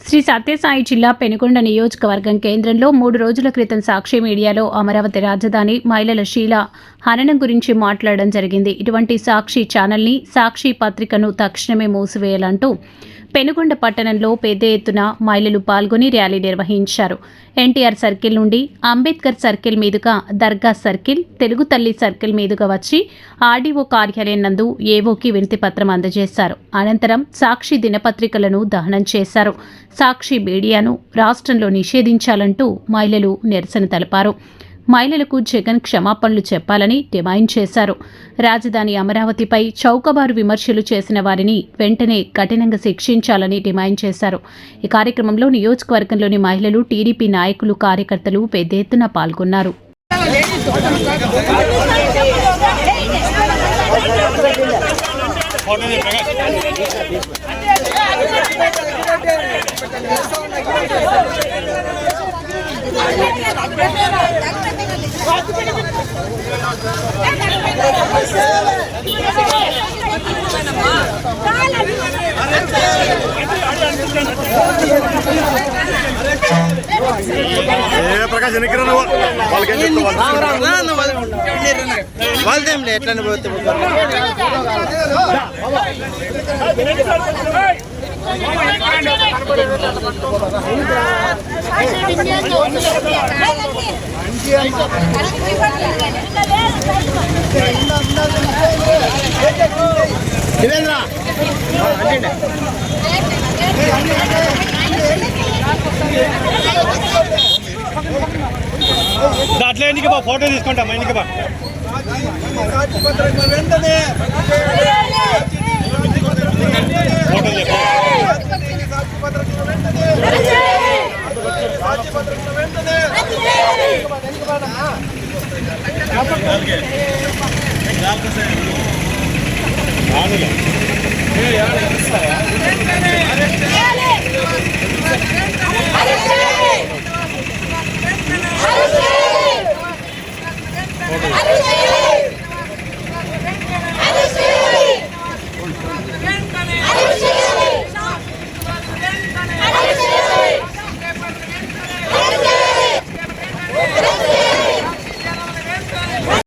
శ్రీ సత్యసాయి జిల్లా పెనుకొండ నియోజకవర్గం కేంద్రంలో 3 రోజుల క్రితం సాక్షి మీడియాలో అమరావతి రాజధాని మహిళల శీల హననం గురించి మాట్లాడడం జరిగింది. ఇటువంటి సాక్షి ఛానల్ని, సాక్షి పత్రికను తక్షణమే మూసివేయాలంటూ పెనుకొండ పట్టణంలో పెద్ద ఎత్తున మహిళలు పాల్గొని ర్యాలీ నిర్వహించారు. ఎన్టీఆర్ సర్కిల్ నుండి అంబేద్కర్ సర్కిల్ మీదుగా దర్గా సర్కిల్, తెలుగు తల్లి సర్కిల్ మీదుగా వచ్చి ఆర్డీఓ కార్యాలయం నందు ఏవోకి వినతి పత్రం అందజేశారు. అనంతరం సాక్షి దినపత్రికలను దహనం చేశారు. సాక్షి మీడియాను రాష్ట్రంలో నిషేధించాలంటూ మహిళలు నిరసన తెలిపారు. మహిళలకు జగన్ క్షమాపణలు చెప్పాలని డిమాండ్ చేశారు. రాజధాని అమరావతిపై చౌకబారు విమర్శలు చేసిన వారిని వెంటనే కఠినంగా శిక్షించాలని డిమాండ్ చేశారు. ఈ కార్యక్రమంలో నియోజకవర్గంలోని మహిళలు, టీడీపీ నాయకులు, కార్యకర్తలు పెద్ద ఎత్తున పాల్గొన్నారు. ప్రకాశ్ వాళ్ళదేంలే ఎట్లా పోతే అట్లా ఎన్నిక బా ఫోటో తీసుకుంటాం ఎన్నిక బా ఫోటో